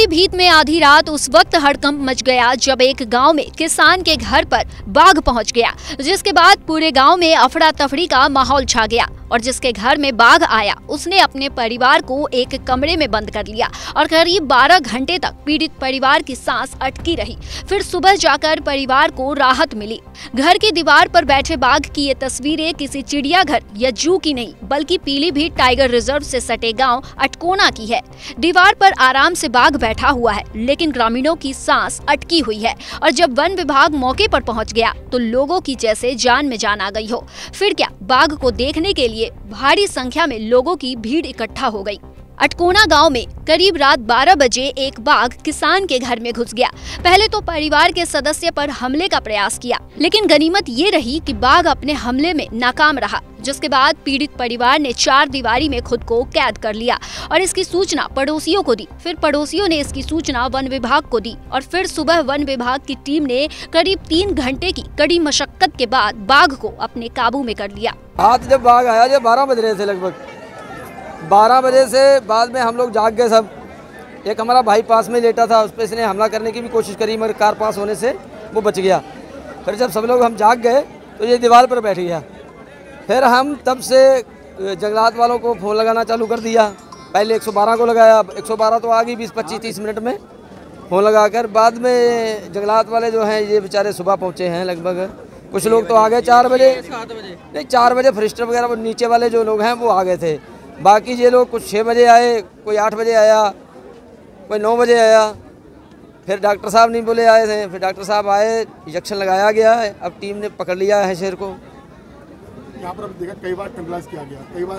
पीलीभीत में आधी रात उस वक्त हड़कंप मच गया जब एक गांव में किसान के घर पर बाघ पहुंच गया, जिसके बाद पूरे गांव में अफरा तफरी का माहौल छा गया। और जिसके घर में बाघ आया उसने अपने परिवार को एक कमरे में बंद कर लिया और करीब 12 घंटे तक पीड़ित परिवार की सांस अटकी रही। फिर सुबह जाकर परिवार को राहत मिली। घर की दीवार पर बैठे बाघ की ये तस्वीरें किसी चिड़ियाघर या जू की नहीं बल्कि पीलीभीत टाइगर रिजर्व से सटे गांव अटकोना की है। दीवार पर आराम से बाघ बैठा हुआ है, लेकिन ग्रामीणों की सांस अटकी हुई है। और जब वन विभाग मौके पर पहुंच गया तो लोगों की जैसे जान में जान आ गई हो। फिर क्या, बाघ को देखने के लिए भारी संख्या में लोगों की भीड़ इकट्ठा हो गई। अटकोना गांव में करीब रात 12 बजे एक बाघ किसान के घर में घुस गया। पहले तो परिवार के सदस्य पर हमले का प्रयास किया, लेकिन गनीमत ये रही कि बाघ अपने हमले में नाकाम रहा, जिसके बाद पीड़ित परिवार ने चार दीवारी में खुद को कैद कर लिया और इसकी सूचना पड़ोसियों को दी। फिर पड़ोसियों ने इसकी सूचना वन विभाग को दी और फिर सुबह वन विभाग की टीम ने करीब 3 घंटे की कड़ी मशक्कत के बाद बाघ को अपने काबू में कर लिया। आज जब बाघ आया, जब 12 बज रहे थे, लगभग 12 बजे से बाद में हम लोग जाग गए सब। एक हमारा भाई पास में लेटा था, उस पर इसने हमला करने की भी कोशिश करी, मगर कार पास होने से वो बच गया। फिर जब सब लोग हम जाग गए तो ये दीवार पर बैठ गया। फिर हम तब से जंगलात वालों को फ़ोन लगाना चालू कर दिया। पहले 112 को लगाया, 112 तो आ गई 20-25-30 मिनट में फ़ोन लगाकर। बाद में जंगलात वाले जो हैं ये बेचारे सुबह पहुँचे हैं, लगभग कुछ लोग तो आ गए 4 बजे, नहीं 4 बजे फॉरेस्टर वगैरह नीचे वाले जो लोग हैं वो आ गए थे। बाकी ये लोग कुछ 6 बजे आए, कोई 8 बजे आया, कोई 9 बजे आया। फिर डॉक्टर साहब नहीं बोले आए थे, फिर डॉक्टर साहब आए, इंजेक्शन लगाया गया है। अब टीम ने पकड़ लिया है शेर को। यहाँ पर देखा कई बार टेम्पलाइज किया गया, कई बार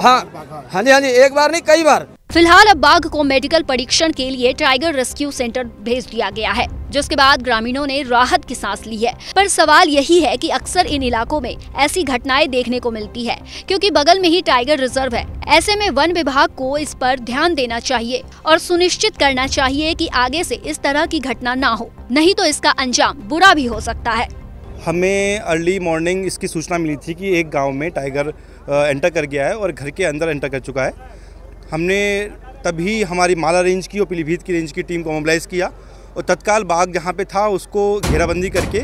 हाँ जी, एक बार नहीं कई बार। फिलहाल अब बाघ को मेडिकल परीक्षण के लिए टाइगर रेस्क्यू सेंटर भेज दिया गया है, जिसके बाद ग्रामीणों ने राहत की सांस ली है। पर सवाल यही है कि अक्सर इन इलाकों में ऐसी घटनाएं देखने को मिलती है, क्योंकि बगल में ही टाइगर रिजर्व है। ऐसे में वन विभाग को इस पर ध्यान देना चाहिए और सुनिश्चित करना चाहिए कि आगे से इस तरह की घटना ना हो, नहीं तो इसका अंजाम बुरा भी हो सकता है। हमें अर्ली मॉर्निंग इसकी सूचना मिली थी कि एक गांव में टाइगर एंटर कर गया है और घर के अंदर एंटर कर चुका है। हमने तभी हमारी माला रेंज की और पीलीभीत की रेंज की टीम को मोबिलाइज़ किया और तत्काल बाघ जहां पे था उसको घेराबंदी करके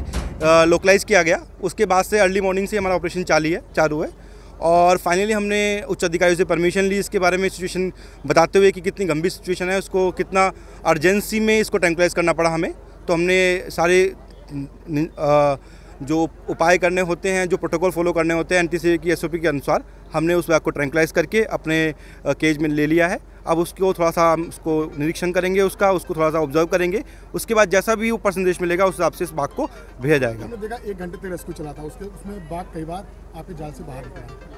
लोकलाइज़ किया गया। उसके बाद से अर्ली मॉर्निंग से हमारा ऑपरेशन चालू है और फाइनली हमने उच्च अधिकारियों से परमिशन ली इसके बारे में सिचुएशन बताते हुए कि कितनी गंभीर सिचुएशन है, उसको कितना अर्जेंसी में इसको ट्रैंक्विलाइज़ करना पड़ा हमें। तो हमने सारे जो उपाय करने होते हैं, जो प्रोटोकॉल फॉलो करने होते हैं एनटीसी की एसओपी के अनुसार, हमने उस बाघ को ट्रैंक्विलाइज करके अपने केज में ले लिया है। अब उसको थोड़ा सा हम उसको निरीक्षण करेंगे, उसको थोड़ा सा ऑब्जर्व करेंगे। उसके बाद जैसा भी ऊपर संदेश मिलेगा उस हिसाब से इस बाघ को भेजा जाएगा। हमने देखा 1 घंटे तक रेस्क्यू चला था, उसमें बाघ कई बार आपके जाल से बाहर निकला।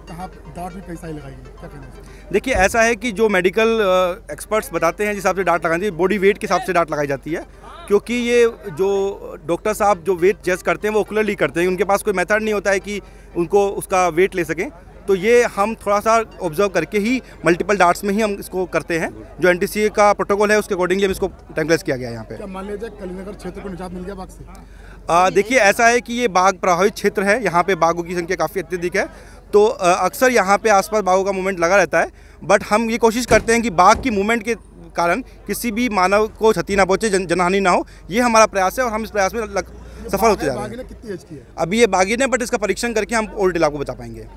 कहाँ डांट भी कई सारी लगाई, क्या कहना है? देखिए, ऐसा है कि जो मेडिकल एक्सपर्ट्स बताते हैं जिस हिसाब से डांट लगाई जाती है, बॉडी वेट के हिसाब से डांट लगाई जाती है, क्योंकि ये जो डॉक्टर साहब जो वेट जज करते हैं वो ओकुलरली करते हैं। उनके पास कोई मेथड नहीं होता है कि उनको उसका वेट ले सकें। तो ये हम थोड़ा सा ऑब्जर्व करके ही मल्टीपल डार्ट्स में ही हम इसको करते हैं। जो एनटीसी का प्रोटोकॉल है उसके अकॉर्डिंगली हम इसको ट्रैंक्विलाइज किया गया यहाँ पे। क्या मान लीजिए कलीनगर क्षेत्र को निजात मिल गया बाघ से? देखिए, ऐसा है कि ये बाघ प्रभावित क्षेत्र है, यहाँ पे बाघों की संख्या काफ़ी अत्यधिक है। तो अक्सर यहाँ पे आसपास बाघों का मूवमेंट लगा रहता है, बट हम ये कोशिश करते हैं कि बाघ की मूवमेंट के कारण किसी भी मानव को क्षति ना पहुंचे, जनहानि ना हो। ये हमारा प्रयास है और हम इस प्रयास में सफल होते जा रहे हैं। कितनी एज की है? अभी ये बाघिन है, बट इसका परीक्षण करके हम और इलाकों को बता पाएंगे।